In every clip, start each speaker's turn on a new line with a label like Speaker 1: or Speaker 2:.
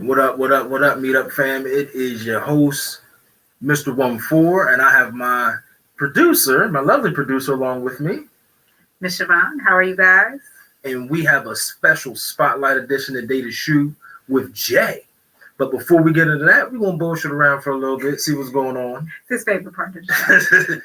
Speaker 1: What up, what up, what up, Meet Up fam? It is your host, Mr. 14, and I have my producer, my lovely producer, along with me.
Speaker 2: Miss Siobhan, how are you guys?
Speaker 1: And we have a special spotlight edition today to shoot with Jay. But before we get into that, we're going to bullshit around for a little bit, see what's going on.
Speaker 2: It's his favorite part of the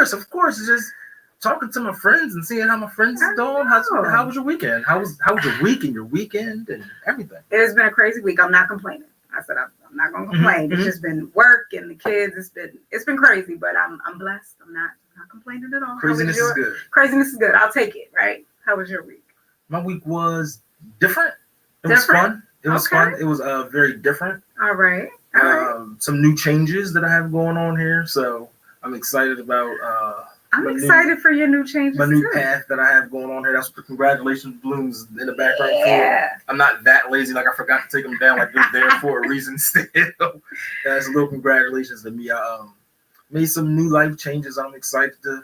Speaker 2: show.
Speaker 1: Of course. It's just talking to my friends and seeing how my friends are doing. How was your weekend? How was your week and your weekend and everything?
Speaker 2: It has been a crazy week. I'm not complaining. I said I'm not going to complain. It's just been work and the kids. It's been crazy, but I'm blessed. I'm not complaining at all.
Speaker 1: Craziness is good.
Speaker 2: Craziness is good. I'll take it, right? How was your week?
Speaker 1: My week was different. It was fun. It was fun. It was very different.
Speaker 2: All right.
Speaker 1: Some new changes that I have going on here, so I'm excited about.
Speaker 2: I'm excited for your new changes.
Speaker 1: My new path that I have going on here. That's what the congratulations balloons in the background
Speaker 2: for.
Speaker 1: I'm not that lazy. Like I forgot to take them down. Like they're there for a reason still. That's a little congratulations to me. I made some new life changes. I'm excited to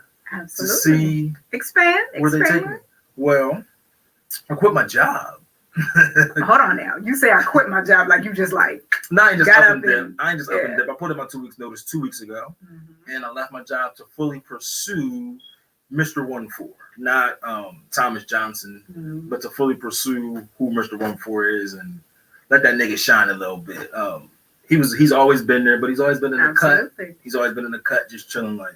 Speaker 1: see
Speaker 2: expand
Speaker 1: where they take me. Well, I quit my job.
Speaker 2: Hold on now. You say I quit my job like you just like.
Speaker 1: No, I ain't just up and dip. I put in my 2 weeks notice 2 weeks ago, and I left my job to fully pursue Mr. 14, not Thomas Johnson, but to fully pursue who Mr. 14 is and let that nigga shine a little bit. He's always been there, but he's always been in the cut. He's always been in the cut, just chilling like.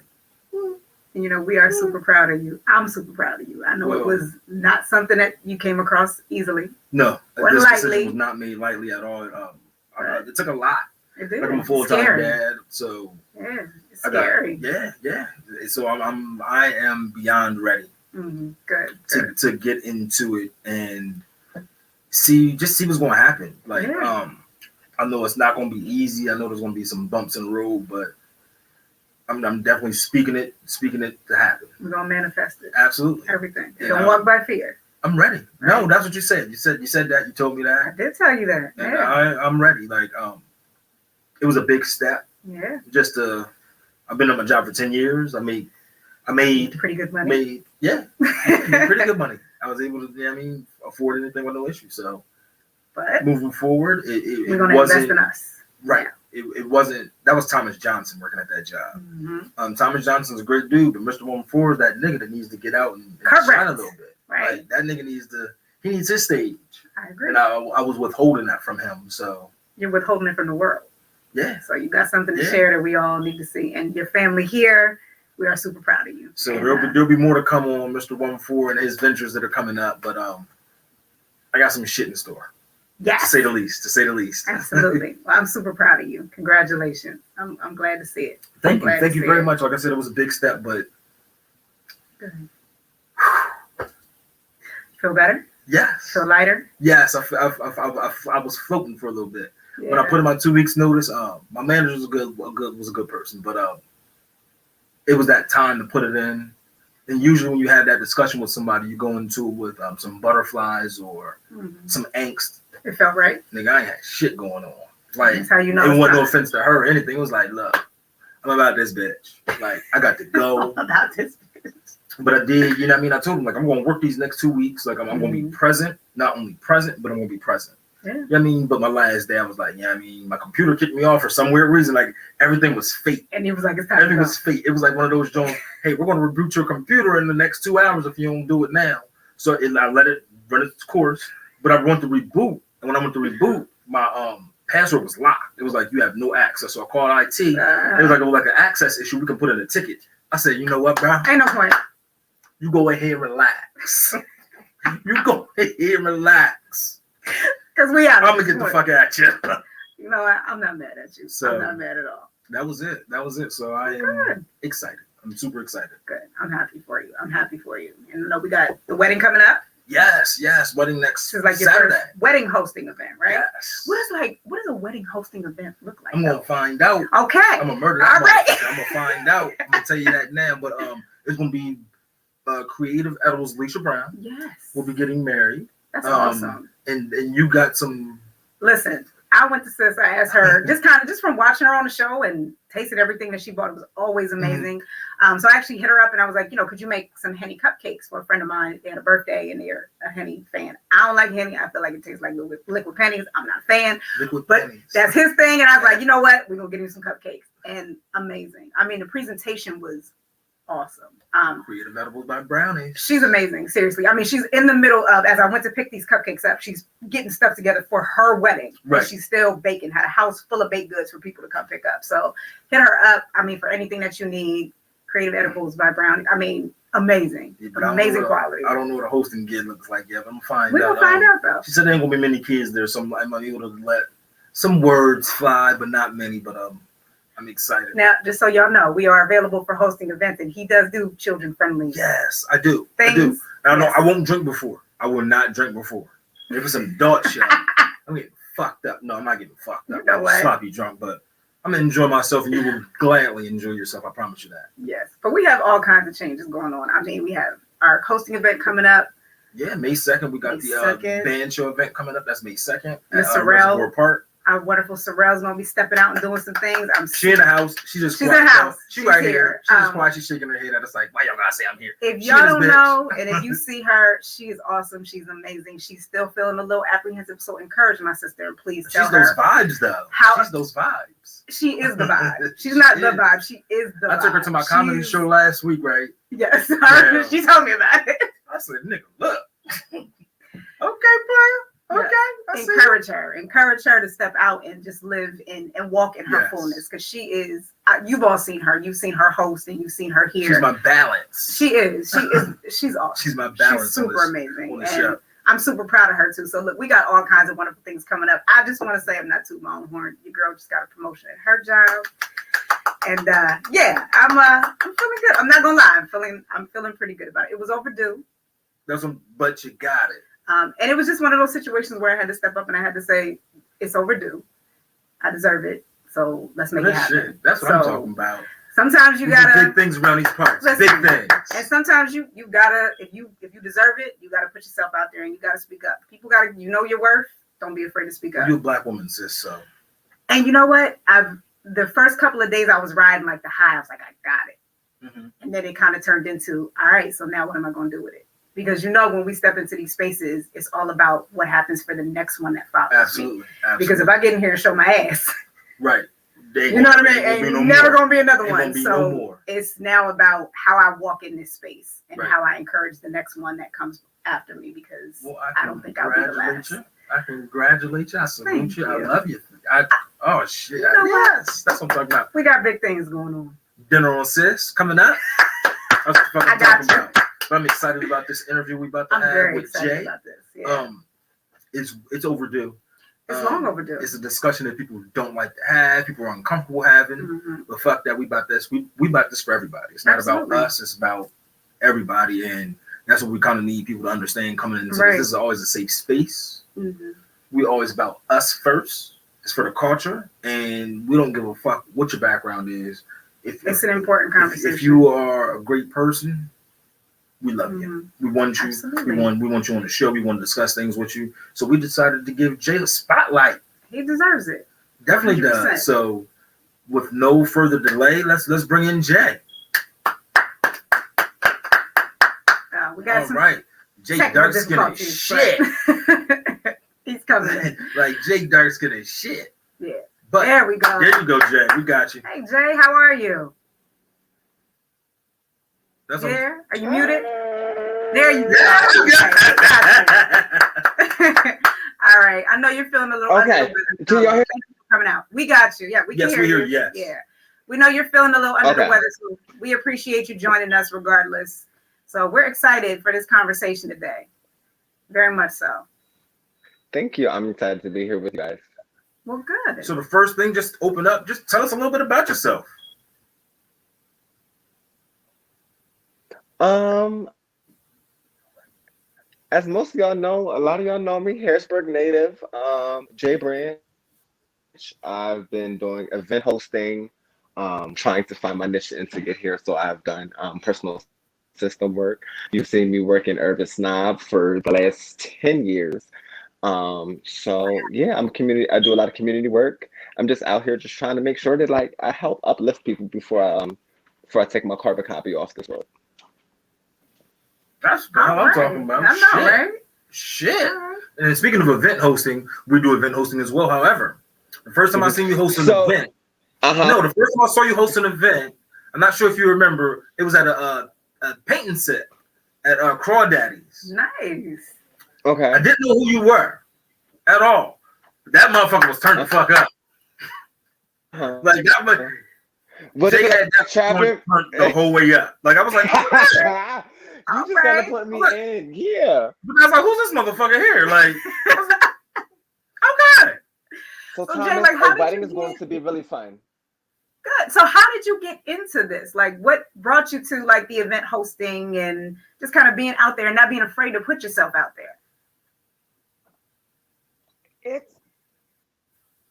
Speaker 2: You know, we are super proud of you. I'm super proud of you. I know it was not something that you came across easily.
Speaker 1: No, this decision was not made lightly at all. It took a lot.
Speaker 2: It did.
Speaker 1: Like I'm a full-time dad, so
Speaker 2: yeah, it's scary.
Speaker 1: Yeah. So I am beyond ready.
Speaker 2: Good.
Speaker 1: To get into it and see what's going to happen. Like I know it's not going to be easy. I know there's going to be some bumps in the road, but. I'm definitely speaking it to happen.
Speaker 2: We're gonna manifest it.
Speaker 1: Absolutely.
Speaker 2: Everything. Don't walk by fear.
Speaker 1: I'm ready. Right. No, that's what you said. You said that. You told me that.
Speaker 2: I did tell you that.
Speaker 1: And I'm ready. Like it was a big step.
Speaker 2: Yeah.
Speaker 1: I've been on my job for 10 years. I made
Speaker 2: pretty good money.
Speaker 1: Pretty good money. I was able to afford anything with no issue. So
Speaker 2: but
Speaker 1: moving forward,
Speaker 2: we're gonna invest in us.
Speaker 1: Right. Yeah. It wasn't. That was Thomas Johnson working at that job. Thomas Johnson's a great dude, but Mr. 14 is that nigga that needs to get out and shine a little bit.
Speaker 2: Right.
Speaker 1: Like, that nigga needs his stage.
Speaker 2: I agree.
Speaker 1: And I was withholding that from him. So
Speaker 2: you're withholding it from the world.
Speaker 1: Yeah.
Speaker 2: So you got something to share that we all need to see, and your family here. We are super proud of you.
Speaker 1: So there'll be more to come on Mr. 14 and his ventures that are coming up, but I got some shit in store.
Speaker 2: Yes.
Speaker 1: To say the least.
Speaker 2: Absolutely. Well, I'm super proud of you. Congratulations. I'm glad to see it.
Speaker 1: Thank you very much. Like I said, it was a big step, but.
Speaker 2: Good. Feel better?
Speaker 1: Yes.
Speaker 2: Feel lighter?
Speaker 1: Yes. I was floating for a little bit. Yeah. When I put in my 2 weeks notice, my manager was a good person, but it was that time to put it in. And usually when you have that discussion with somebody, you go into it with some butterflies or some angst.
Speaker 2: It felt right.
Speaker 1: Nigga, I ain't had shit going on. Like,
Speaker 2: that's how you know.
Speaker 1: It wasn't no offense to her or anything. It was like, look, I'm about this bitch. Like, I got to go.
Speaker 2: About this bitch.
Speaker 1: But I did, you know what I mean? I told him, like, I'm going to work these next 2 weeks. Like, I'm going to be present. Not only present, but I'm going to be present.
Speaker 2: Yeah.
Speaker 1: You know what I mean? But my last day, I was like, yeah, I mean, my computer kicked me off for some weird reason. Like, everything was fate.
Speaker 2: And it was like, it's time
Speaker 1: everything was fate. It was like one of those Jones, hey, we're going to reboot your computer in the next 2 hours if you don't do it now. So I let it run its course. But I went to reboot. And when I went to reboot, my password was locked. It was like, you have no access. So I called IT. It was like an access issue. We can put in a ticket. I said, you know what, bro?
Speaker 2: Ain't no point.
Speaker 1: You go ahead and relax. You go ahead and relax.
Speaker 2: Because we out.
Speaker 1: I'm going to get the fuck at you.
Speaker 2: You know what? I'm not mad at you. So, I'm not mad at all.
Speaker 1: That was it. So I am excited. I'm super excited.
Speaker 2: Good. I'm happy for you. And I know we got the wedding coming up.
Speaker 1: Yes. Wedding next
Speaker 2: Saturday. Your first wedding hosting event, right?
Speaker 1: Yes.
Speaker 2: What does a wedding hosting event look like?
Speaker 1: I'm gonna find out.
Speaker 2: Okay.
Speaker 1: I'm gonna murder that. All right. I'm gonna find out. I'm gonna tell you that now. But it's gonna be Creative Edibles Leisha Brown.
Speaker 2: Yes.
Speaker 1: We'll be getting married.
Speaker 2: That's awesome.
Speaker 1: And you got some.
Speaker 2: Listen, I went to sis. I asked her just from watching her on the show and tasting everything that she bought. It was always amazing. So I actually hit her up and I was like, could you make some Henny cupcakes for a friend of mine? They had a birthday and they're a Henny fan. I don't like Henny. I feel like it tastes like liquid pennies. I'm not a fan. But that's his thing. And I was like, you know what? We're gonna get him some cupcakes. And amazing. I mean, the presentation was awesome.
Speaker 1: Creative Edibles by Brownies.
Speaker 2: She's amazing, seriously. I mean, she's in the middle of, as I went to pick these cupcakes up, she's getting stuff together for her wedding.
Speaker 1: Right.
Speaker 2: But she's still baking, had a house full of baked goods for people to come pick up. So hit her up. I mean, for anything that you need, Creative Edibles by Brownie. I mean, amazing.
Speaker 1: Yeah,
Speaker 2: amazing quality.
Speaker 1: I don't know what a hosting gig looks like yet, but I'm fine.
Speaker 2: We're gonna find out though.
Speaker 1: She said there ain't gonna be many kids there, so I might be able to let some words fly, but not many. But I'm excited.
Speaker 2: Now, just so y'all know, we are available for hosting events, and he does do children-friendly.
Speaker 1: Yes, I do.
Speaker 2: Things.
Speaker 1: I do. I know I won't drink before. I will not drink before. If it's an adult show, I'm getting fucked up. No, I'm not getting fucked up. I'm sloppy drunk, but I'm gonna enjoy myself, and you will gladly enjoy yourself. I promise you that.
Speaker 2: Yes, but we have all kinds of changes going on. I mean, we have our hosting event coming up.
Speaker 1: Yeah, May 2nd. We got the band show event coming up. That's May 2nd.
Speaker 2: Miss Sorrell Park. Our wonderful Sorrell's gonna be stepping out and doing some things.
Speaker 1: She in the house. She's in the house. She's right here. She's just quiet. She's shaking her head at us like, why y'all gotta say I'm here?
Speaker 2: If y'all don't know, and if you see her, she is awesome. She's amazing. She's still feeling a little apprehensive. So encourage my sister and please tell her.
Speaker 1: She's those vibes though. She's those vibes.
Speaker 2: She is the vibe. She's not the vibe. She is the vibe.
Speaker 1: I took her to my comedy show last week, right?
Speaker 2: Yes. She told me about it.
Speaker 1: I said, nigga, look. Okay, player. Okay.
Speaker 2: Encourage her to step out and just live in and walk in her fullness, because she is. You've all seen her. You've seen her host and you've seen her here.
Speaker 1: She's my balance.
Speaker 2: She is. She's awesome.
Speaker 1: She's my balance.
Speaker 2: She's super amazing. And I'm super proud of her too. So look, we got all kinds of wonderful things coming up. I just want to say I'm not too long horn. Your girl just got a promotion at her job. And I'm feeling good. I'm not gonna lie. I'm feeling pretty good about it. It was overdue.
Speaker 1: But you got it.
Speaker 2: And it was just one of those situations where I had to step up and I had to say, it's overdue. I deserve it. So let's make it happen.
Speaker 1: Shit. That's what I'm talking about.
Speaker 2: Sometimes you gotta
Speaker 1: big things around these parts. Big things.
Speaker 2: And sometimes you gotta, if you deserve it, you gotta put yourself out there and you gotta speak up. People gotta, your worth. Don't be afraid to speak up.
Speaker 1: You're a black woman, sis. So.
Speaker 2: And you know what? The first couple of days I was riding like the high. I was like, I got it. Mm-hmm. And then it kind of turned into, all right, so now what am I gonna do with it? Because when we step into these spaces, it's all about what happens for the next one that follows.
Speaker 1: Absolutely.
Speaker 2: Because if I get in here and show my ass,
Speaker 1: right,
Speaker 2: you know what I mean? Ain't never gonna be another one. So
Speaker 1: no
Speaker 2: it's now about how I walk in this space and how I encourage the next one that comes after me. Because I don't think I'll be the last.
Speaker 1: I congratulate you. I salute you. I love you. Oh shit!
Speaker 2: Yes,
Speaker 1: that's what I'm talking about.
Speaker 2: We got big things going on.
Speaker 1: Dinner on Sis coming up. That's what the fuck I'm talking about. But I'm excited about this interview we about to have with Jay.
Speaker 2: About this. Yeah.
Speaker 1: It's overdue.
Speaker 2: It's long overdue.
Speaker 1: It's a discussion that people don't like to have. People are uncomfortable having. Mm-hmm. But fuck that. We about this. We about this for everybody. It's not about us. It's about everybody, and that's what we kind of need people to understand coming into this. This is always a safe space. Mm-hmm. We always about us first. It's for the culture, and we don't give a fuck what your background is.
Speaker 2: It's an important conversation.
Speaker 1: If you are a great person, we love you. We want you.
Speaker 2: Absolutely.
Speaker 1: We want you on the show. We want to discuss things with you. So we decided to give Jay a spotlight.
Speaker 2: He deserves it.
Speaker 1: Definitely 100%. Does. So with no further delay, let's bring in Jay.
Speaker 2: We got
Speaker 1: right. Jay Darkskin is shit.
Speaker 2: He's coming in.
Speaker 1: Like Jay Darkskin is shit.
Speaker 2: Yeah.
Speaker 1: But
Speaker 2: there we go.
Speaker 1: There you go, Jay. We got you.
Speaker 2: Hey Jay, how are you?
Speaker 1: That's
Speaker 2: there? Are you muted? There you go. All right. I know you're feeling a little
Speaker 3: okay. Can y'all hear me?
Speaker 2: Coming out. We got you. Yeah, we can hear you.
Speaker 1: Yes.
Speaker 2: Yeah. We know you're feeling a little under the weather, so we appreciate you joining us regardless. So we're excited for this conversation today. Very much so.
Speaker 3: Thank you. I'm excited to be here with you guys.
Speaker 2: Well, good.
Speaker 1: So the first thing, just open up. Just tell us a little bit about yourself.
Speaker 3: As most of y'all know, a lot of y'all know me, Harrisburg native, Jay Branch. I've been doing event hosting, trying to find my niche and to get here. So I've done personal system work. You've seen me work in Urban Snob for the last 10 years. So yeah, I'm community. I do a lot of community work. I'm just out here just trying to make sure that like I help uplift people before I take my carbon copy off this world.
Speaker 1: That's what I'm talking about.
Speaker 2: I know,
Speaker 1: Shit.
Speaker 2: right?
Speaker 1: Shit. And speaking of event hosting, we do event hosting as well. However, the first time I seen you host an event, no, the first time I saw you host an event, I'm not sure if you remember, it was at a painting set at Crawdaddy's.
Speaker 2: Nice.
Speaker 3: Okay.
Speaker 1: I didn't know who you were at all. That motherfucker was turned the fuck up. Like that much. They had that turned the whole way up. Like I was like, oh,
Speaker 3: you just gotta put me in. Yeah.
Speaker 1: But I was like, who's this motherfucker here? Like, I was like, okay.
Speaker 3: So Thomas,
Speaker 2: Jay, like,
Speaker 3: wedding is going to be really fun.
Speaker 2: Good. So how did you get into this? Like what brought you to like the event hosting and just kind of being out there and not being afraid to put yourself out there?
Speaker 3: It's,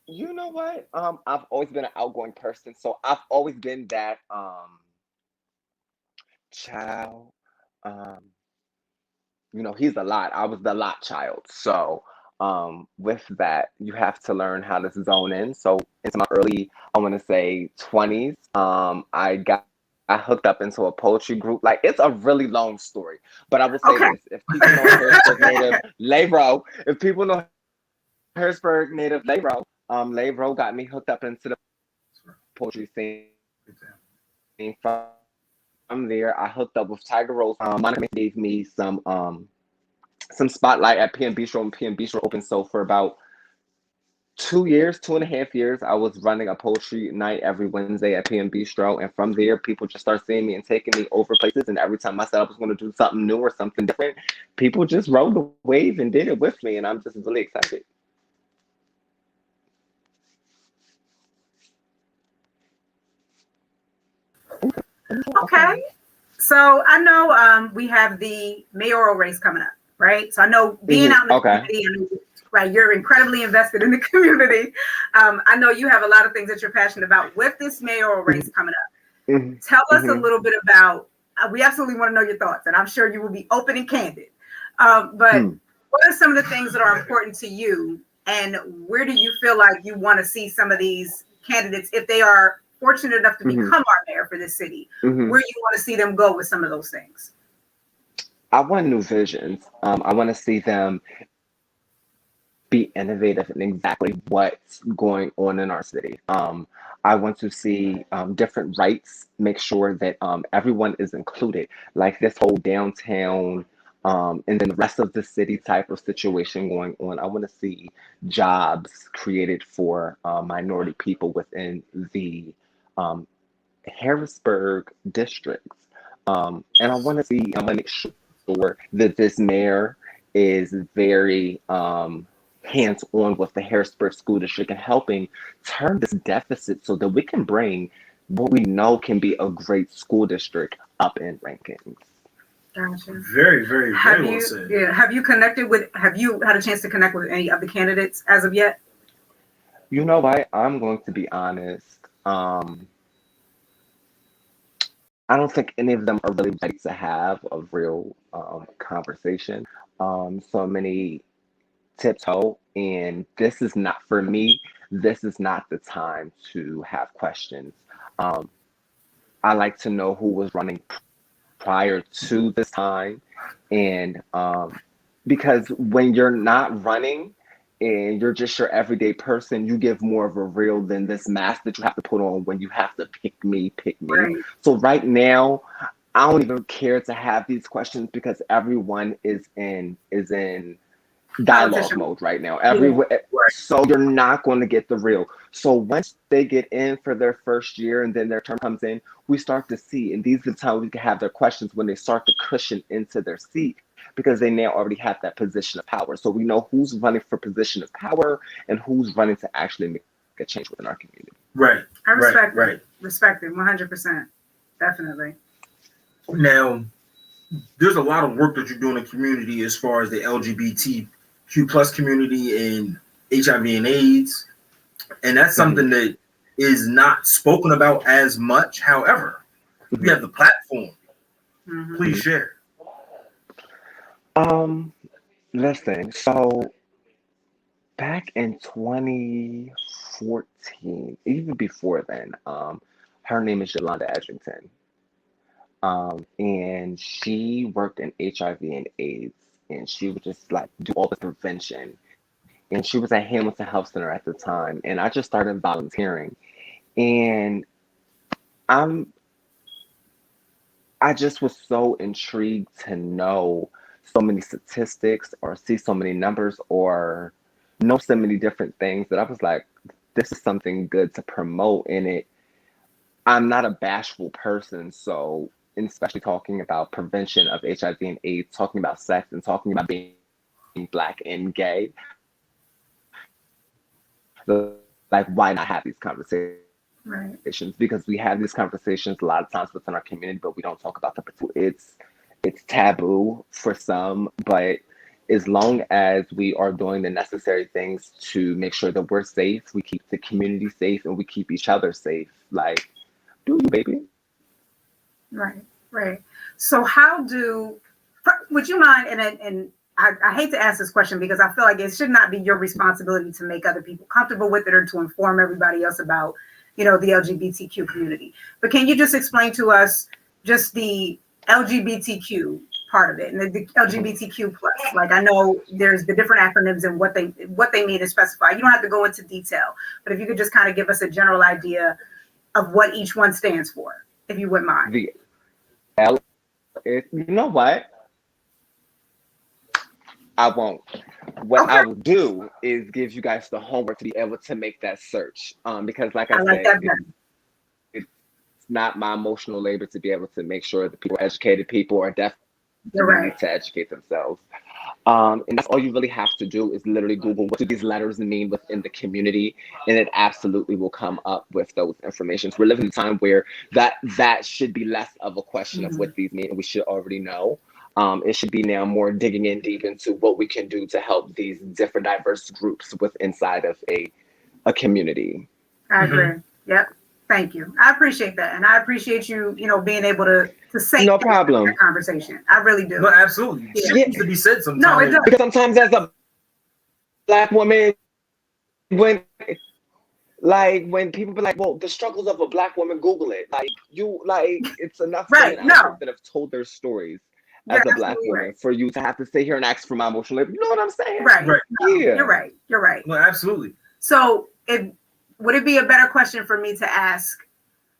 Speaker 3: you know what? I've always been an outgoing person, so I've always been that child. You know, he's a lot. I was the lot child. So with that, you have to learn how to zone in. So into my early, I want to say 20s, I hooked up into a poetry group. Like it's a really long story, but I will say this: if people know Harrisburg native Layro, if people know Harrisburg native Layro, Layro got me hooked up into the poetry scene. From there, I hooked up with Tiger Rose. Monica gave me some spotlight at PM Bistro, and PM Bistro opened. So for about 2.5 years, I was running a poetry night every Wednesday at PM Bistro. And from there, people just start seeing me and taking me over places. And every time I said I was going to do something new or something different, people just rode the wave and did it with me. And I'm just really excited.
Speaker 2: Okay. So I know we have the mayoral race coming up, right? So I know being out in the community, right, you're incredibly invested in the community. I know you have a lot of things that you're passionate about with this mayoral race coming up. Tell us a little bit about, we absolutely want to know your thoughts, and I'm sure you will be open and candid. But what are some of the things that are important to you, and where do you feel like you want to see some of these candidates, if they are fortunate enough to become our mayor for this city, where you want to see them go with some of those things?
Speaker 3: I want new visions. I want to see them be innovative in exactly what's going on in our city. I want to see different rights, make sure that everyone is included, like this whole downtown and then the rest of the city type of situation going on. I want to see jobs created for minority people within the Harrisburg districts. And I want to make sure that this mayor is very hands-on with the Harrisburg School District and helping turn this deficit so that we can bring what we know can be a great school district up in rankings.
Speaker 2: Gotcha.
Speaker 1: Very, very, very well said.
Speaker 2: Yeah. Have you had a chance to connect with any of the candidates as of yet?
Speaker 3: You know what? I'm going to be honest. I don't think any of them are really ready to have a real conversation. So many tiptoe, and this is not for me. This is not the time to have questions. I like to know who was running prior to this time, and because when you're not running and you're just your everyday person, you give more of a real than this mask that you have to put on when you have to pick me. Right. So right now, I don't even care to have these questions because everyone is in dialogue mode right now. So you're not going to get the real. So once they get in for their first year and then their term comes in, we start to see, and these are the time we can have their questions when they start to cushion into their seat because they now already have that position of power. So we know who's running for position of power and who's running to actually make a change within our community.
Speaker 1: Right.
Speaker 2: I respect it. Respect it 100%. Definitely.
Speaker 1: Now, there's a lot of work that you're doing in the community as far as the LGBTQ plus community and HIV and AIDS. And that's something that is not spoken about as much. However, we have the platform. Please share.
Speaker 3: Listen, so back in 2014, even before then, her name is Yolanda Edgington. And she worked in HIV and AIDS, and she would just like do all the prevention. And she was at Hamilton Health Center at the time, and I just started volunteering. And I'm I just was so intrigued to know so many statistics or see so many numbers or know so many different things that I was like, this is something good to promote in it. I'm not a bashful person, so and especially talking about prevention of HIV and AIDS, talking about sex and talking about being Black and gay, like why not have these conversations?
Speaker 2: Right.
Speaker 3: Because we have these conversations a lot of times within our community, but we don't talk about the it's taboo for some, but as long as we are doing the necessary things to make sure that we're safe, we keep the community safe and we keep each other safe. Like, do you, baby?
Speaker 2: Right, right. So would you mind, and I hate to ask this question because I feel like it should not be your responsibility to make other people comfortable with it or to inform everybody else about, the LGBTQ community. But can you just explain to us just the LGBTQ part of it and the LGBTQ plus? Like, I know there's the different acronyms and what they mean to specify. You don't have to go into detail, but if you could just kind of give us a general idea of what each one stands for, if you wouldn't mind.
Speaker 3: You know what? I won't. What
Speaker 2: Okay.
Speaker 3: I will do is give you guys the homework to be able to make that search. Because like I said, it's not my emotional labor to be able to make sure that people are educated. People are definitely need to educate themselves. And that's all you really have to do is literally Google what do these letters mean within the community, and it absolutely will come up with those informations. We're living in a time where that should be less of a question of what these mean, and we should already know. It should be now more digging in deep into what we can do to help these different diverse groups inside of a community.
Speaker 2: I agree. Yep. Thank you. I appreciate that. And I appreciate you, being able to say
Speaker 3: no problem
Speaker 2: that conversation. I really do.
Speaker 1: No, absolutely. Yeah. Shit needs to be said sometimes.
Speaker 2: No, it does.
Speaker 3: Because sometimes as a Black woman, when people be like, well, the struggles of a Black woman, Google it. It's enough women out there that have told their stories as a Black woman for you to have to sit here and ask for my emotional labor. You know what I'm saying?
Speaker 2: Right.
Speaker 3: No, yeah.
Speaker 2: You're right.
Speaker 1: No, absolutely.
Speaker 2: So would it be a better question for me to ask,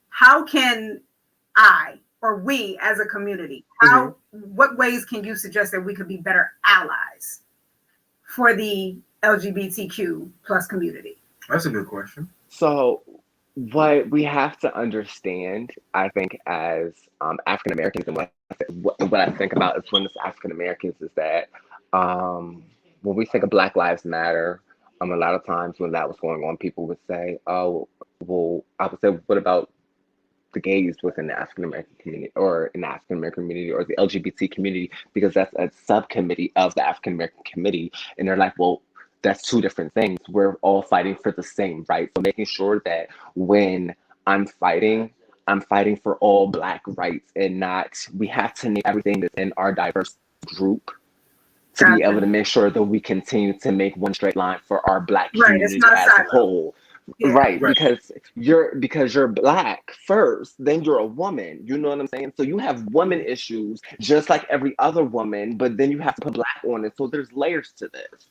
Speaker 2: how can I or we as a community, what ways can you suggest that we could be better allies for the LGBTQ plus community?
Speaker 1: That's a good question.
Speaker 3: So what we have to understand, I think, as African Americans, and what I think about as when it's African Americans is that when we think of Black Lives Matter, a lot of times when that was going on, people would say, oh, well, I would say, what about the gays within the African American community or in the African American community or the LGBT community? Because that's a subcommittee of the African American committee. And they're like, well, that's two different things. We're all fighting for the same, right? So making sure that when I'm fighting for all Black rights and we have to name everything that's in our diverse group to be able to make sure that we continue to make one straight line for our Black community as a whole. Yeah. Right, because you're Black first, then you're a woman. You know what I'm saying? So you have woman issues just like every other woman, but then you have to put Black on it. So there's layers to this.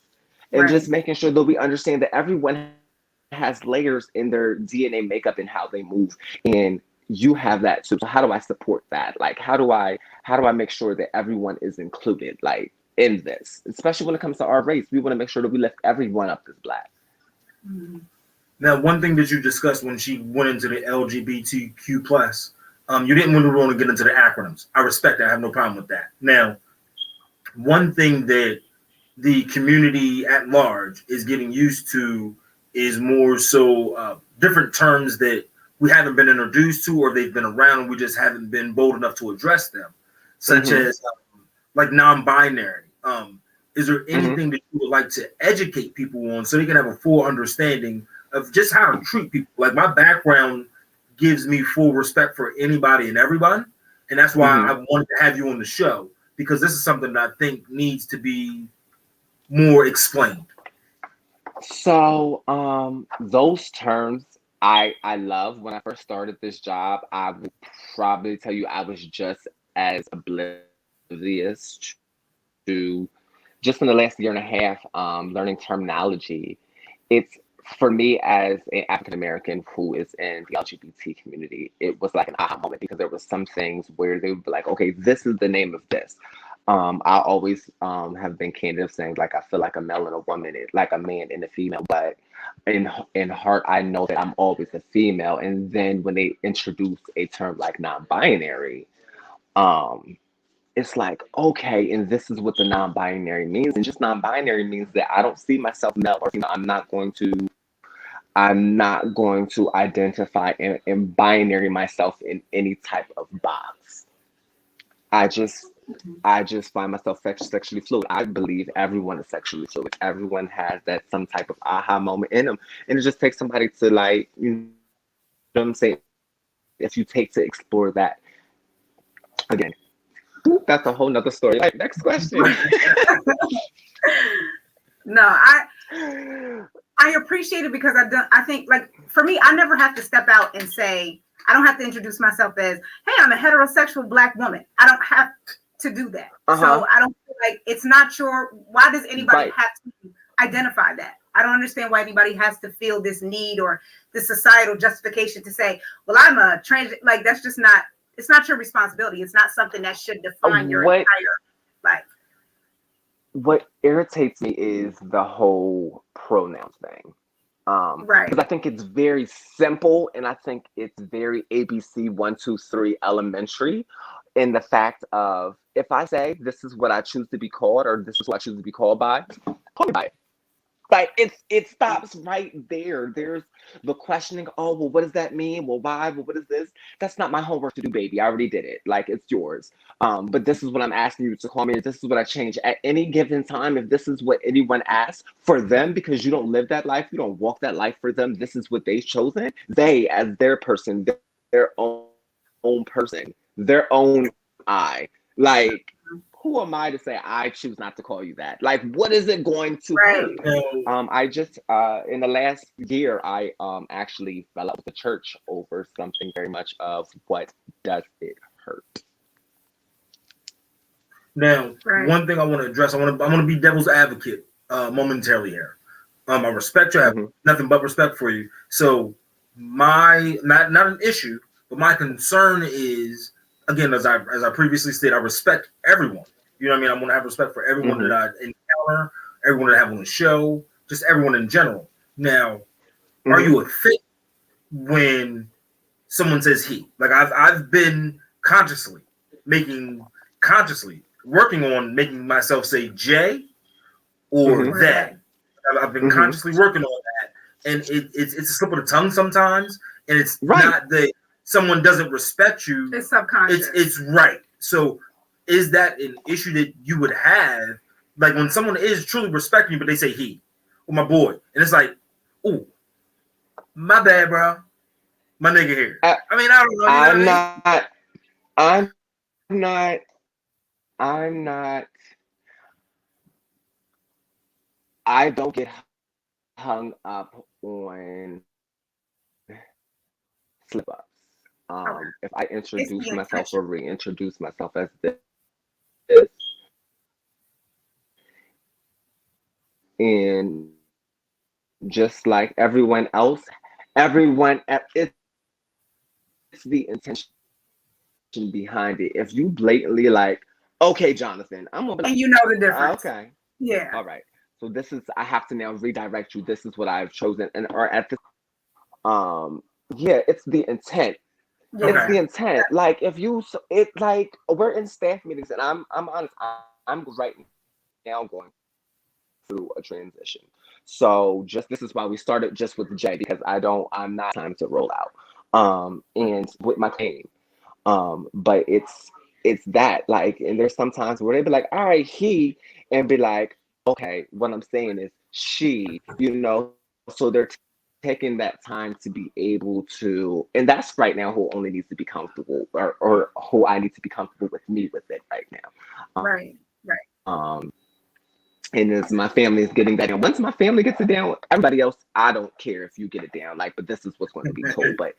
Speaker 3: And just making sure that we understand that everyone has layers in their DNA makeup and how they move. And you have that too. So how do I support that? Like how do I make sure that everyone is included in this? Especially when it comes to our race. We want to make sure that we lift everyone up as Black.
Speaker 2: Mm-hmm.
Speaker 1: Now, one thing that you discussed when she went into the LGBTQ plus, you didn't want to get into the acronyms. I respect that. I have no problem with that. Now, one thing that the community at large is getting used to is more so different terms that we haven't been introduced to or they've been around and we just haven't been bold enough to address them, such as like non-binary. Is there anything that you would like to educate people on so they can have a full understanding of just how to treat people? Like my background gives me full respect for anybody and everyone. And that's why I wanted to have you on the show, because this is something that I think needs to be more explained.
Speaker 3: So, those terms I love. When I first started this job, I would probably tell you I was just as oblivious to just in the last year and a half, learning terminology. It's for me as an African American who is in the LGBT community, it was like an aha moment because there was some things where they would be like, okay, this is the name of this. I always have been candid of saying like I feel like a male and a woman, like a man and a female, but in heart I know that I'm always a female. And then when they introduce a term like non-binary, um, it's like, okay, and this is what the non-binary means. And just non-binary means that I don't see myself male or female. I'm not going to identify and binary myself in any type of box. I just find myself sexually fluid. I believe everyone is sexually fluid. Everyone has that some type of aha moment in them. And it just takes somebody to like, you know what I'm saying? If you take to explore that again. That's a whole nother story. Like, next question.
Speaker 2: No, I appreciate it because I think like for me, I never have to step out and say, I don't have to introduce myself as, hey, I'm a heterosexual Black woman. I don't have to do that. So I don't feel like it's not sure. Why does anybody have to identify that? I don't understand why anybody has to feel this need or this societal justification to say, well, I'm a trans, like that's just not, it's not your responsibility. It's not something that should define your entire life.
Speaker 3: What irritates me is the whole pronouns thing.
Speaker 2: Right.
Speaker 3: Because I think it's very simple and I think it's very ABC 1, 2, 3 elementary in the fact of if I say this is what I choose to be called or this is what I choose to be called by, call me by it. Like it stops right there. There's the questioning, oh, well, what does that mean? Well, why? Well, what is this? That's not my homework to do, baby. I already did it. Like it's yours. But this is what I'm asking you to call me. This is what I change at any given time. If this is what anyone asks for them, because you don't live that life, you don't walk that life for them. This is what they've chosen. They, as their person, their own person, their own I. Like, who am I to say I choose not to call you that? Like, what is it going to hurt? I just in the last year, I actually fell out with the church over something very much of what does it hurt.
Speaker 1: Now, one thing I want to address, I want to be devil's advocate momentarily here. I respect you. I have nothing but respect for you. So my not an issue, but my concern is, again, as I previously stated, I respect everyone. You know what I mean? I want to have respect for everyone that I encounter, everyone that I have on the show, just everyone in general. Now, are you a fit when someone says he? Like I've been consciously working on making myself say J or that. I've been consciously working on that, and it's a slip of the tongue sometimes, and it's not that someone doesn't respect you.
Speaker 2: It's subconscious.
Speaker 1: It's right. So, is that an issue that you would have, like when someone is truly respecting you, but they say he or my boy, and it's like, oh, my bad, bro, my nigga here. I mean, I don't know.
Speaker 3: I'm not. I don't get hung up on slip ups. If I introduce myself or reintroduce myself as this, and just like everyone else, it's the intention behind it. If you blatantly like, okay, Jonathan, I'm gonna be like,
Speaker 2: and you know the difference.
Speaker 3: Okay.
Speaker 2: Yeah.
Speaker 3: All right. So this is, I have to now redirect you. This is what I've chosen. And or at the it's the intent. It's the intent. Like if you like we're in staff meetings and I'm honest, I'm right now going through a transition. So just this is why we started just with J, because I'm not time to roll out. And with my team. But it's that like, and there's sometimes where they be like, all right, he, and be like, okay, what I'm saying is she, so they're taking that time to be able to, and that's right now who only needs to be comfortable or who I need to be comfortable with me with it right now.
Speaker 2: Right.
Speaker 3: And as my family is getting that down, once my family gets it down, everybody else, I don't care if you get it down. Like, but this is what's going to be told. But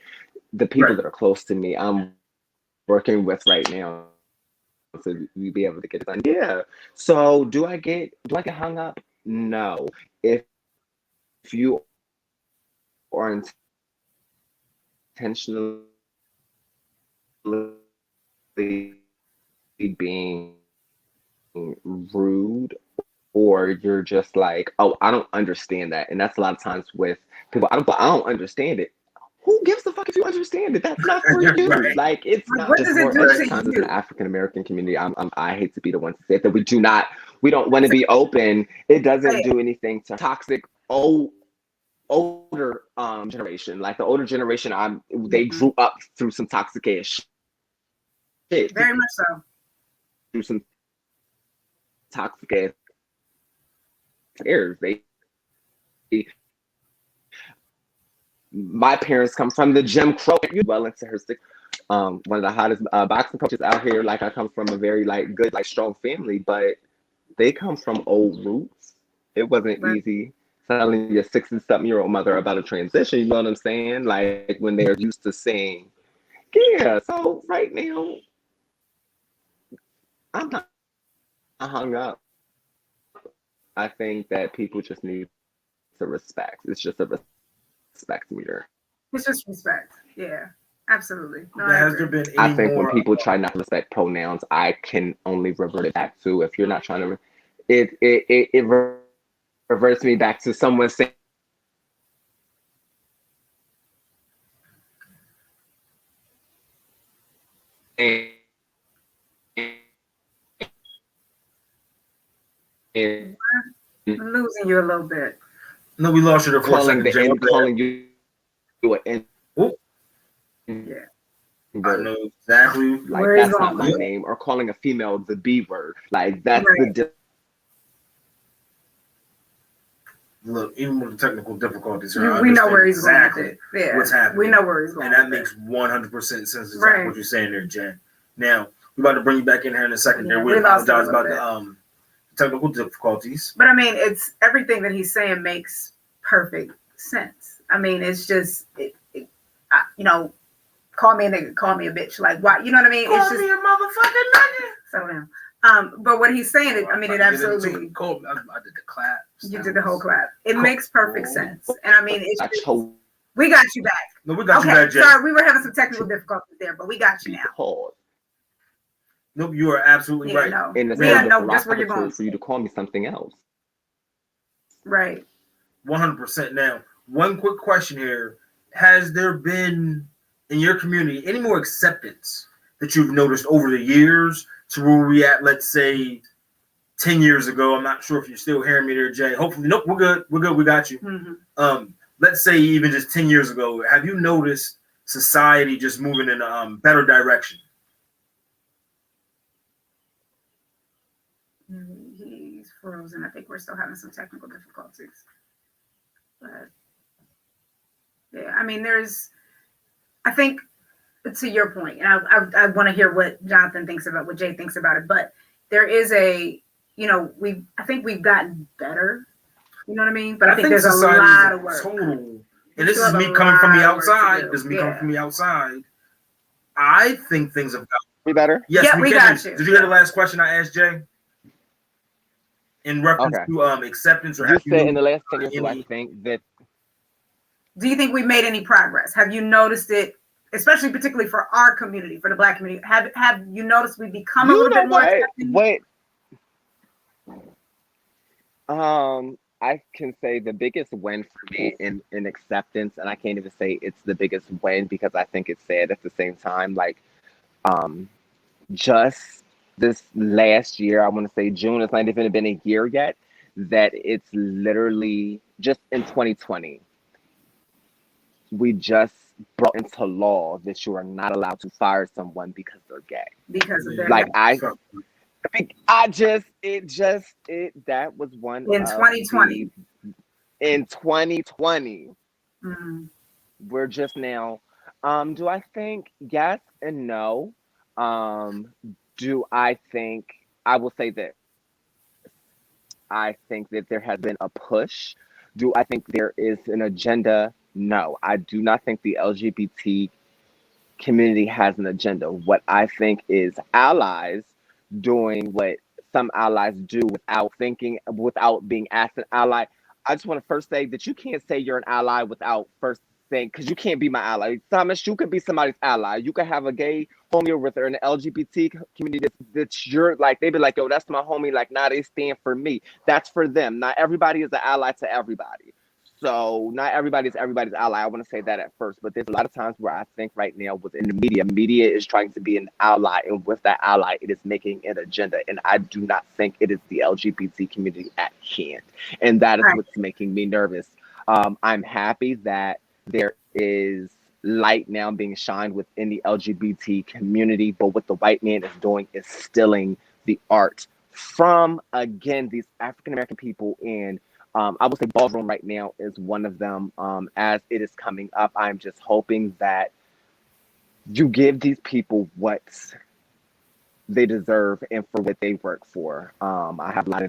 Speaker 3: the people
Speaker 1: Right.
Speaker 3: that are close to me, I'm working with right now to be able to get it done. Yeah. So do I get hung up? No. If you are intentionally being rude, or you're just like, oh, I don't understand that. And that's a lot of times with people, I don't understand it. Who gives a fuck if you understand it? That's not for you.
Speaker 1: Right.
Speaker 3: Like, it's
Speaker 2: Like,
Speaker 3: not
Speaker 2: what
Speaker 3: just
Speaker 2: does it
Speaker 3: more
Speaker 2: do
Speaker 3: as
Speaker 2: to
Speaker 3: times as
Speaker 2: you?
Speaker 3: an African American community. I hate to be the one to say it, that we don't want to be open. It doesn't do anything to toxic older generation. Like the older generation, they grew up through some toxic ass shit,
Speaker 2: Very much so.
Speaker 3: through some toxic ass errors. My parents come from the Jim Crow, well into her six. One of the hottest boxing coaches out here. Like, I come from a very like good, like strong family, but they come from old roots. It wasn't
Speaker 2: Right.
Speaker 3: easy telling your 60-something-year-old mother about a transition. You know what I'm saying? Like, when they're used to saying, yeah. So right now, I'm not hung up. I think that people just need to respect. It's just a respect meter.
Speaker 2: It's just respect. Yeah, absolutely. No, I
Speaker 1: Has there
Speaker 2: agree.
Speaker 1: been
Speaker 3: I
Speaker 1: any
Speaker 3: think when
Speaker 1: more?
Speaker 3: people try not to respect pronouns, I can only revert it back to, if you're not trying to, it reverts me back to someone saying,
Speaker 2: I'm losing you a little bit.
Speaker 1: No, we lost you there for a second, Jay.
Speaker 3: calling you an
Speaker 1: Oh,
Speaker 2: Yeah.
Speaker 1: I
Speaker 3: word.
Speaker 1: know exactly.
Speaker 3: Like,
Speaker 2: Where he's
Speaker 3: that's not
Speaker 2: going
Speaker 3: my
Speaker 2: with it.
Speaker 3: name. Or calling a female the B word. Like, that's
Speaker 2: Right.
Speaker 3: the
Speaker 1: Look, even with the technical difficulties here, I
Speaker 2: We know where
Speaker 1: understand
Speaker 2: he's
Speaker 1: exactly
Speaker 2: going with it. Yeah.
Speaker 1: what's happening.
Speaker 2: We know where he's going.
Speaker 1: And that
Speaker 2: with
Speaker 1: makes 100% sense. Exactly
Speaker 2: Right.
Speaker 1: what you're saying there, Jen. Now, we're about to bring you back in here in a second.
Speaker 2: Yeah,
Speaker 1: There, we
Speaker 2: we lost
Speaker 1: apologize
Speaker 2: him a
Speaker 1: about
Speaker 2: little
Speaker 1: the technical difficulties.
Speaker 2: But I mean, it's everything that he's saying makes perfect sense. I mean, it's just, you know, call me a nigga, call me a bitch. Like, why? You know what I mean? It's just
Speaker 1: a motherfucking nigga.
Speaker 2: settle down. But what he's saying, I mean, it absolutely.
Speaker 1: I did the clap.
Speaker 2: You did the whole clap. It makes perfect sense. And I mean, it's just,
Speaker 3: chose
Speaker 2: we got you back.
Speaker 1: No, we got you
Speaker 2: Okay,
Speaker 1: back, Jay.
Speaker 2: sorry, we were having some technical difficulties there, but we got you now.
Speaker 3: called.
Speaker 1: Nope, you are absolutely
Speaker 2: Yeah,
Speaker 1: right.
Speaker 2: no.
Speaker 3: And it's
Speaker 2: We
Speaker 3: not
Speaker 2: know just where you're going.
Speaker 3: for you to call me something else.
Speaker 2: Right.
Speaker 1: 100%. Now, one quick question here: has there been in your community any more acceptance that you've noticed over the years to where we at, let's say, 10 years ago? I'm not sure if you're still hearing me there, Jay. Hopefully, nope, we're good. We're good. We got you.
Speaker 2: Mm-hmm.
Speaker 1: Let's say even just 10 years ago, have you noticed society just moving in a better direction?
Speaker 2: He's frozen. I think we're still having some technical difficulties. But yeah, I mean, I think to your point, and I want to hear what Jonathan thinks about, what Jay thinks about it, but there is I think we've gotten better. You know what I mean? But I think there's a lot of work.
Speaker 1: Total, and this is me coming from the outside. This is me coming from the outside. I think things have gotten
Speaker 3: Be better?
Speaker 1: Yes,
Speaker 2: yeah, we got you.
Speaker 1: Did you hear the last question I asked Jay? In reference to acceptance, or
Speaker 3: you said in the last 10 years, do I think that?
Speaker 2: Do you think we made any progress? Have you noticed it, especially particularly for our community, for the Black community? Have you noticed we become a little bit more accepting?
Speaker 3: Wait. I can say the biggest win for me in acceptance, and I can't even say it's the biggest win because I think it's sad at the same time. Like, just this last year, I want to say June, it's not even been a year yet, that it's literally just in 2020, we just brought into law that you are not allowed to fire someone because they're gay.
Speaker 2: Because of their
Speaker 3: like that was one
Speaker 2: in 2020.
Speaker 3: In 2020,
Speaker 2: we're
Speaker 3: just now. Do I think yes and no? Do I think, I will say this. I think that there has been a push. Do I think there is an agenda? No, I do not think the LGBT community has an agenda. What I think is allies doing what some allies do without thinking, without being asked an ally. I just want to first say that you can't say you're an ally without first saying, because you can't be my ally. Thomas, you could be somebody's ally. You could have a gay homie with her in the LGBT community that's you're like, they be like, yo, that's my homie. Like, nah, they stand for me. That's for them. Not everybody is an ally to everybody. So not everybody's everybody's ally. I want to say that at first, but there's a lot of times where I think right now within the media is trying to be an ally, and with that ally, it is making an agenda. And I do not think it is the LGBT community at hand, and that is what's making me nervous. I'm happy that there is light now being shined within the LGBT community, but what the white man is doing is stealing the art from, again, these African American people. And I would say ballroom right now is one of them. As it is coming up, I'm just hoping that you give these people what they deserve and for what they work for. I have a lot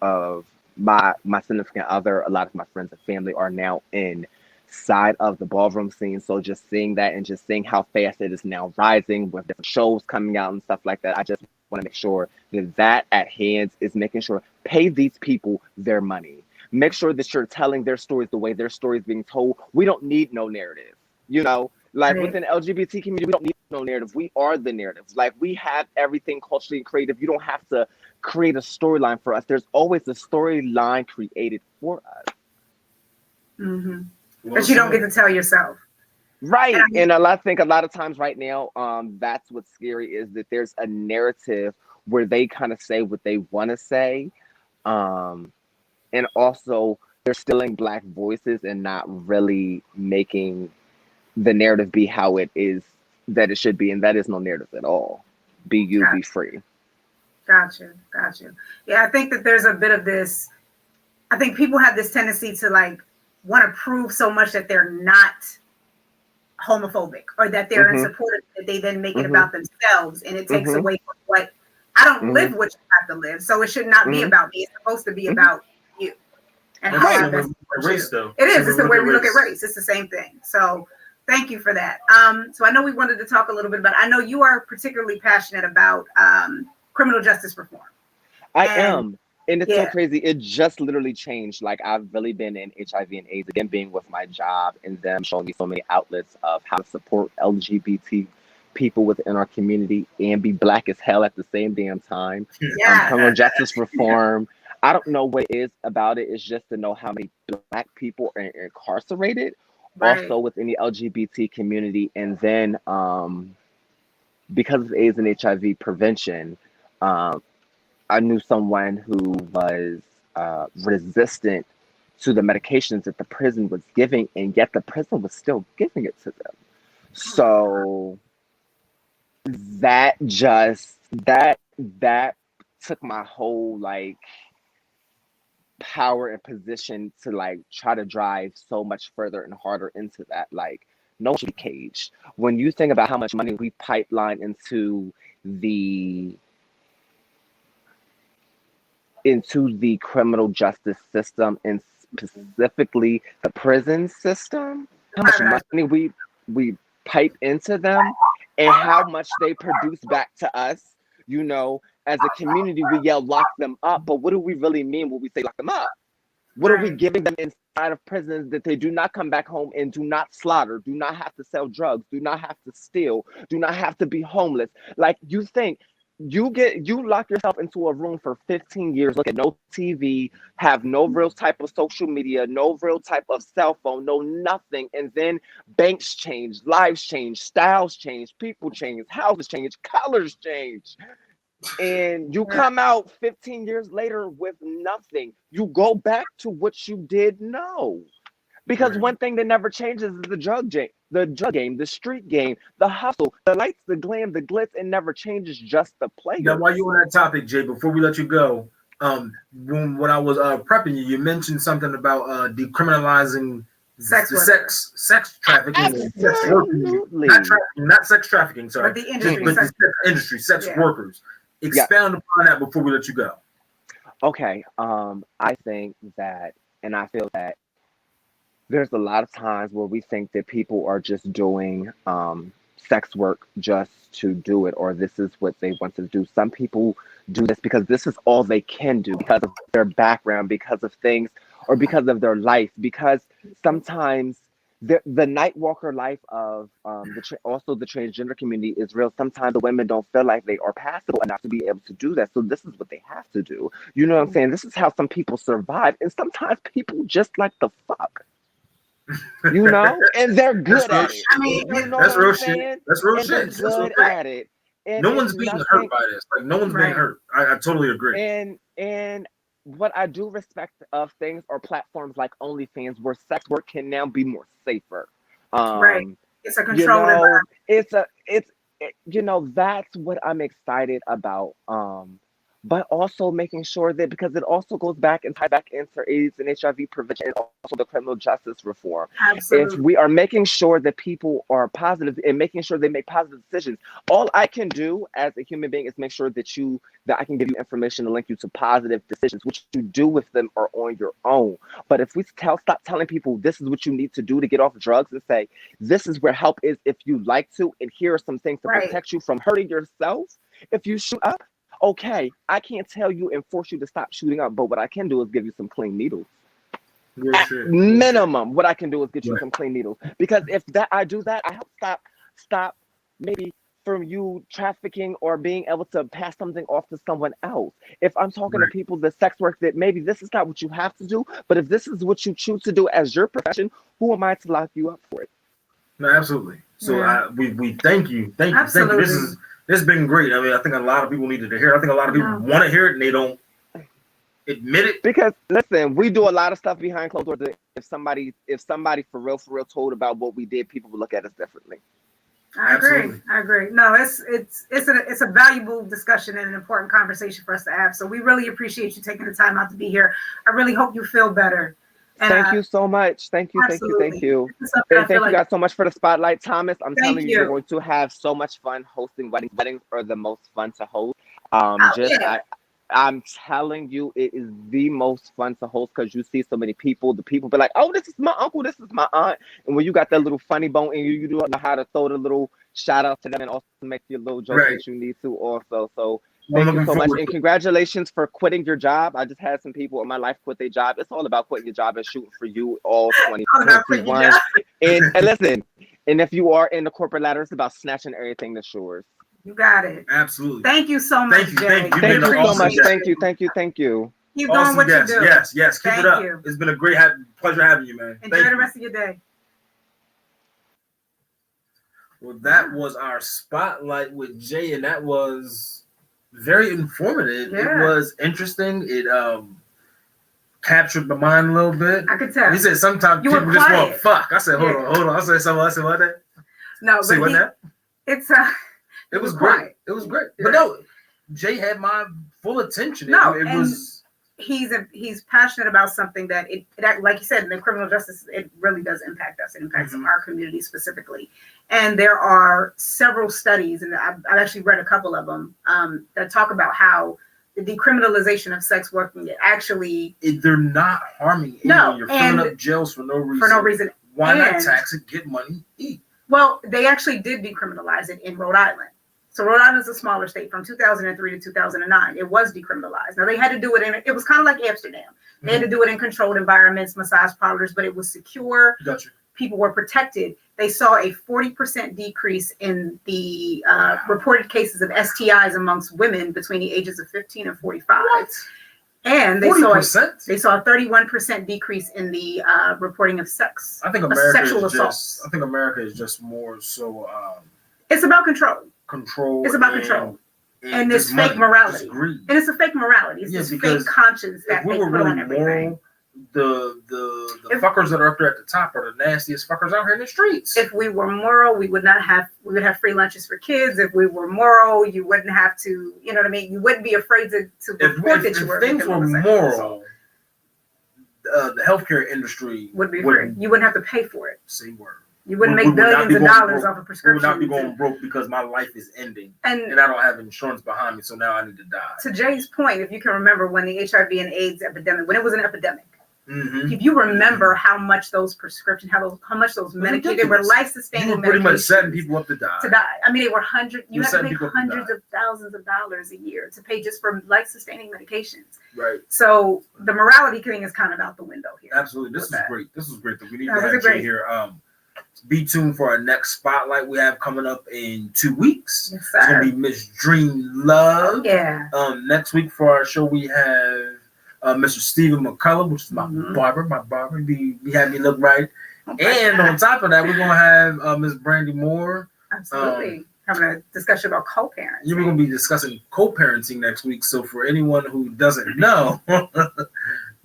Speaker 3: of my significant other, a lot of my friends and family are now inside of the ballroom scene. So just seeing that and just seeing how fast it is now rising with different shows coming out and stuff like that, I just want to make sure that at hand is making sure pay these people their money. Make sure that you're telling their stories the way their story is being told. We don't need no narrative, like within the LGBT community, we don't need no narrative. We are the narrative. Like, we have everything culturally and creative. You don't have to create a storyline for us. There's always a storyline created for us.
Speaker 2: Mm-hmm. But you don't get to tell yourself.
Speaker 3: Right. And I think a lot of times right now, that's what's scary, is that there's a narrative where they kind of say what they want to say. And also they're stealing Black voices and not really making the narrative be how it is, that it should be. And that is no narrative at all. Be you, be free.
Speaker 2: Gotcha. Yeah, I think that there's a bit of this. I think people have this tendency to like want to prove so much that they're not homophobic or that they're in support of it, that they then make it about themselves, and it takes away from what I don't live what you have to live. So it should not be about me. It's supposed to be about you. And how
Speaker 1: race, though.
Speaker 2: It is. It's the way we look at race. It's the same thing. So thank you for that. So I know we wanted to talk a little bit about, I know you are particularly passionate about criminal justice reform.
Speaker 3: I am. And it's so crazy. It just literally changed. Like, I've really been in HIV and AIDS, again, being with my job and them showing me so many outlets of how to support LGBT people within our community and be Black as hell at the same damn time. Criminal justice reform. I don't know what it is about it. It's just to know how many Black people are incarcerated, also within the LGBT community. And then because of AIDS and HIV prevention, I knew someone who was resistant to the medications that the prison was giving, and yet the prison was still giving it to them. So that took my whole like power and position to like try to drive so much further and harder into that. Like, no one should be caged. When you think about how much money we pipeline into the criminal justice system, and specifically the prison system, how much money we pipe into them and how much they produce back to us, as a community, we yell lock them up, but what do we really mean when we say lock them up? What are we giving them inside of prisons that they do not come back home and do not slaughter, do not have to sell drugs, do not have to steal, do not have to be homeless? Like, you think you lock yourself into a room for 15 years, look at no TV, have no real type of social media, no real type of cell phone, no nothing. And then banks change, lives change, styles change, people change, houses change, colors change. And you come out 15 years later with nothing. You go back to what you did know. Because one thing that never changes is the drug game, the street game, the hustle, the lights, the glam, the glitz. It never changes, just the player.
Speaker 1: Now, while you're on that topic, Jay, before we let you go, when I was prepping you mentioned something about decriminalizing sex trafficking, sex workers, not sex trafficking, sorry,
Speaker 2: but the industry,
Speaker 1: sex workers. Expound upon that before we let you go.
Speaker 3: Okay. I think that, and I feel that there's a lot of times where we think that people are just doing sex work just to do it, or this is what they want to do. Some people do this because this is all they can do because of their background, because of things, or because of their life. Because sometimes the night walker life of also the transgender community is real. Sometimes the women don't feel like they are passable enough to be able to do that. So this is what they have to do. You know what I'm saying? This is how some people survive. And sometimes people just like the fuck. You know, and they're good at it.
Speaker 2: I mean,
Speaker 3: You know
Speaker 1: That's
Speaker 3: what
Speaker 1: real
Speaker 3: I'm
Speaker 1: shit.
Speaker 3: saying?
Speaker 1: That's real
Speaker 3: And they're
Speaker 1: shit.
Speaker 3: good at it. And
Speaker 1: No one's
Speaker 3: it's
Speaker 1: being
Speaker 3: nothing,
Speaker 1: hurt by this. Like no one's being
Speaker 2: Right.
Speaker 1: hurt. I totally agree.
Speaker 3: and what I do respect of things are platforms like OnlyFans, where sex work can now be more safer.
Speaker 2: Right. It's a
Speaker 3: You
Speaker 2: controlled
Speaker 3: know,
Speaker 2: environment.
Speaker 3: you know, that's what I'm excited about. But also making sure that, because it also goes back and ties back into AIDS and HIV prevention and also the criminal justice reform. If
Speaker 2: Absolutely.
Speaker 3: we are making sure that people are positive and making sure they make positive decisions, all I can do as a human being is make sure that I can give you information to link you to positive decisions. What you do with them are on your own. But if we stop telling people this is what you need to do to get off drugs, and say this is where help is if you like to, and here are some things to
Speaker 2: Right.
Speaker 3: protect you from hurting yourself if you shoot up. Okay, I can't tell you and force you to stop shooting up, but what I can do is give you some clean needles.
Speaker 1: Real
Speaker 3: At
Speaker 1: shit.
Speaker 3: minimum, what I can do is get you
Speaker 1: Right.
Speaker 3: some clean needles. Because if that I do that, I help stop maybe from you trafficking or being able to pass something off to someone else. If I'm talking
Speaker 1: Right.
Speaker 3: to people that sex work, that maybe this is not what you have to do, but if this is what you choose to do as your profession, who am I to lock you up for it?
Speaker 1: No, absolutely. So
Speaker 2: Yeah.
Speaker 1: we thank you. Thank you.
Speaker 2: Absolutely.
Speaker 1: This has been great. I mean, I think a lot of people needed to hear it. I think a lot of people
Speaker 2: Yeah.
Speaker 1: want to hear it and they don't admit it.
Speaker 3: Because listen, we do a lot of stuff behind closed doors. That if somebody for real told about what we did, people would look at us differently.
Speaker 2: I agree.
Speaker 1: Absolutely.
Speaker 2: I agree. No, it's a valuable discussion and an important conversation for us to have. So we really appreciate you taking the time out to be here. I really hope you feel better. And,
Speaker 3: Thank you so much. Thank you.
Speaker 2: absolutely.
Speaker 3: Thank you.
Speaker 2: This is something I
Speaker 3: And
Speaker 2: feel
Speaker 3: thank you
Speaker 2: like-
Speaker 3: guys so much for the spotlight, Thomas. I'm
Speaker 2: Thank
Speaker 3: telling you, you're
Speaker 2: you.
Speaker 3: going to have so much fun hosting weddings. Weddings are the most fun to host.
Speaker 2: Yeah.
Speaker 3: I'm telling you, it is the most fun to host because you see so many people. The people be like, "Oh, this is my uncle, this is my aunt," and when you got that little funny bone in you, you don't know how to throw the little shout out to them and also make your little jokes
Speaker 1: Right.
Speaker 3: that you need to also. So
Speaker 1: I'm
Speaker 3: thank you
Speaker 1: looking
Speaker 3: so much,
Speaker 1: forward
Speaker 3: and
Speaker 1: to it.
Speaker 3: congratulations for quitting your job. I just had some people in my life quit their job. It's all about quitting your job and shooting for you all
Speaker 2: All about quitting your
Speaker 3: 2021.
Speaker 2: job.
Speaker 3: And listen, and if you are in the corporate ladder, it's about snatching everything that's yours.
Speaker 2: You got it.
Speaker 1: Absolutely.
Speaker 2: Thank you so much,
Speaker 1: Thank you,
Speaker 2: Jay.
Speaker 1: thank you. You've
Speaker 3: Thank
Speaker 1: been
Speaker 3: you
Speaker 1: an
Speaker 3: so
Speaker 1: awesome
Speaker 3: much.
Speaker 1: guest.
Speaker 3: Thank you.
Speaker 2: Keep doing
Speaker 1: Awesome
Speaker 2: what
Speaker 1: guest.
Speaker 2: you do.
Speaker 1: Yes, keep
Speaker 2: Thank
Speaker 1: it up.
Speaker 2: you.
Speaker 1: It's been a great pleasure having you, man.
Speaker 2: Enjoy
Speaker 1: Thank
Speaker 2: the
Speaker 1: you.
Speaker 2: rest of your day.
Speaker 1: Well, that was our spotlight with Jay, and that was very informative.
Speaker 2: Yeah.
Speaker 1: It was interesting. It captured my mind a little bit.
Speaker 2: I could tell.
Speaker 1: He said sometimes
Speaker 2: You were
Speaker 1: people just want
Speaker 2: quiet.
Speaker 1: fuck. I said, hold
Speaker 2: Yeah.
Speaker 1: on. I said something. I said what that?
Speaker 2: No,
Speaker 1: Say what
Speaker 2: but
Speaker 1: that?
Speaker 2: it's
Speaker 1: It was
Speaker 2: quiet.
Speaker 1: great. It was great.
Speaker 2: Yeah.
Speaker 1: But no, Jay had my full attention.
Speaker 2: No,
Speaker 1: it
Speaker 2: and
Speaker 1: was.
Speaker 2: he's passionate about something that it like you said, in the criminal justice, it really does impact us. It impacts
Speaker 1: Mhm.
Speaker 2: our community specifically. And there are several studies, and I've actually read a couple of them that talk about how the decriminalization of sex working actually
Speaker 1: They're not harming anyone.
Speaker 2: No,
Speaker 1: You're
Speaker 2: and
Speaker 1: filling up jails for no reason.
Speaker 2: for no reason.
Speaker 1: Why not
Speaker 2: And-
Speaker 1: tax it, get money, eat?
Speaker 2: Well, they actually did decriminalize it in Rhode Island. So Rhode Island is a smaller state. From 2003 to 2009, it was decriminalized. Now they had to do it it was kind of like Amsterdam. They had to do it in controlled environments, massage parlors, but it was secure.
Speaker 1: Gotcha.
Speaker 2: People were protected. They saw a 40% decrease in the reported cases of STIs amongst women between the ages of 15 and 45.
Speaker 1: What?
Speaker 2: And they
Speaker 1: 40%?
Speaker 2: saw a 31% decrease in the reporting of sex.
Speaker 1: I think
Speaker 2: sexual assaults.
Speaker 1: America is just more so
Speaker 2: It's about control.
Speaker 1: control.
Speaker 2: It's about control. And this
Speaker 1: just
Speaker 2: fake
Speaker 1: money,
Speaker 2: morality.
Speaker 1: just greed.
Speaker 2: And it's a fake morality. It's
Speaker 1: Yeah,
Speaker 2: this
Speaker 1: because
Speaker 2: fake conscience that
Speaker 1: If we
Speaker 2: they
Speaker 1: were
Speaker 2: put on
Speaker 1: really
Speaker 2: everything.
Speaker 1: moral, the
Speaker 2: If-
Speaker 1: fuckers that are up there at the top are the nastiest fuckers out here in the streets.
Speaker 2: If we were moral, we would have free lunches for kids. If we were moral, you wouldn't have to, you know what I mean? You wouldn't be afraid to report that you were.
Speaker 1: If things
Speaker 2: victim
Speaker 1: were
Speaker 2: of a sexual assault.
Speaker 1: moral, the healthcare industry
Speaker 2: Would be free. You wouldn't have to pay for it.
Speaker 1: Say word.
Speaker 2: You wouldn't
Speaker 1: we
Speaker 2: make
Speaker 1: would not
Speaker 2: billions
Speaker 1: be
Speaker 2: of
Speaker 1: going
Speaker 2: dollars
Speaker 1: broke.
Speaker 2: off of
Speaker 1: We would
Speaker 2: prescriptions.
Speaker 1: not be going broke because my life is ending
Speaker 2: And
Speaker 1: and I don't have insurance behind me, so now I need to die.
Speaker 2: to Jay's point, if you can remember when the HIV and AIDS epidemic, when it was an epidemic,
Speaker 1: Mm-hmm.
Speaker 2: if you remember how much those prescriptions, how much those medicated, they were life-sustaining
Speaker 1: You were pretty much
Speaker 2: medications
Speaker 1: setting people up to die.
Speaker 2: I mean, they were hundreds. You
Speaker 1: You're
Speaker 2: had to
Speaker 1: setting
Speaker 2: pay
Speaker 1: people up to
Speaker 2: hundreds
Speaker 1: die.
Speaker 2: of thousands of dollars a year to pay just for life-sustaining medications.
Speaker 1: Right.
Speaker 2: So the morality thing is kind of out the window here.
Speaker 1: Absolutely. This
Speaker 2: With
Speaker 1: is
Speaker 2: that.
Speaker 1: great. This is great that we need
Speaker 2: That
Speaker 1: to
Speaker 2: was
Speaker 1: have
Speaker 2: great.
Speaker 1: Jay here. Be tuned for our next spotlight we have coming up in 2 weeks.
Speaker 2: Yes,
Speaker 1: It's gonna
Speaker 2: sir.
Speaker 1: be Miss Dream Love.
Speaker 2: Yeah.
Speaker 1: Next week for our show we have Mr. Stephen McCullough, which is my
Speaker 2: Mhm.
Speaker 1: barber. My barber be have me look right. And on top of that, we're gonna have Miss Brandy Moore.
Speaker 2: Absolutely. Having a discussion about co-parenting.
Speaker 1: We're gonna be discussing co-parenting next week. So for anyone who doesn't know,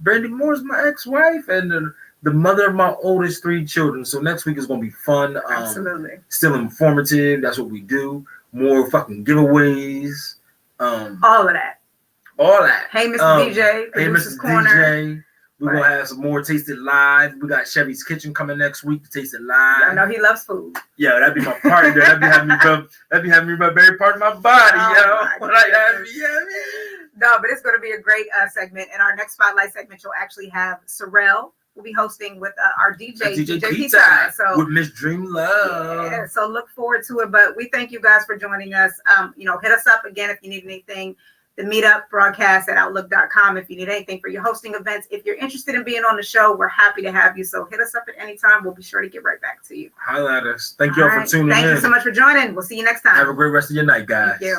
Speaker 1: Brandy Moore is my ex-wife and the mother of my oldest 3 children. So next week is gonna be fun.
Speaker 2: Absolutely.
Speaker 1: Still informative. That's what we do. More fucking giveaways.
Speaker 2: All of that.
Speaker 1: All that.
Speaker 2: Hey, Mr. DJ,
Speaker 1: Hey,
Speaker 2: Producer's
Speaker 1: Mr.
Speaker 2: Corner.
Speaker 1: DJ. We're gonna have some more Taste It Live. We got Chevy's Kitchen coming next week to Taste It Live.
Speaker 2: I know he loves food.
Speaker 1: Yeah, that'd be my partner. That'd be having me rub every part of my body,
Speaker 2: Oh,
Speaker 1: yo.
Speaker 2: my
Speaker 1: Like,
Speaker 2: goodness.
Speaker 1: yeah.
Speaker 2: No, but it's going to be a great segment. In our next spotlight segment, you'll actually have Sorrel. We'll be hosting with our DJ Pizza. So
Speaker 1: with Miss Dream Love.
Speaker 2: yeah, so look forward to it. But we thank you guys for joining us. Hit us up again if you need anything. The meetup broadcast at outlook.com if you need anything for your hosting events. If you're interested in being on the show, we're happy to have you. So hit us up at any time. We'll be sure to get right back to you.
Speaker 1: Holla at us. Thank you all for tuning in.
Speaker 2: Thank you so much for joining. We'll see you next time.
Speaker 1: Have a great rest of your night, guys.
Speaker 2: Thank you.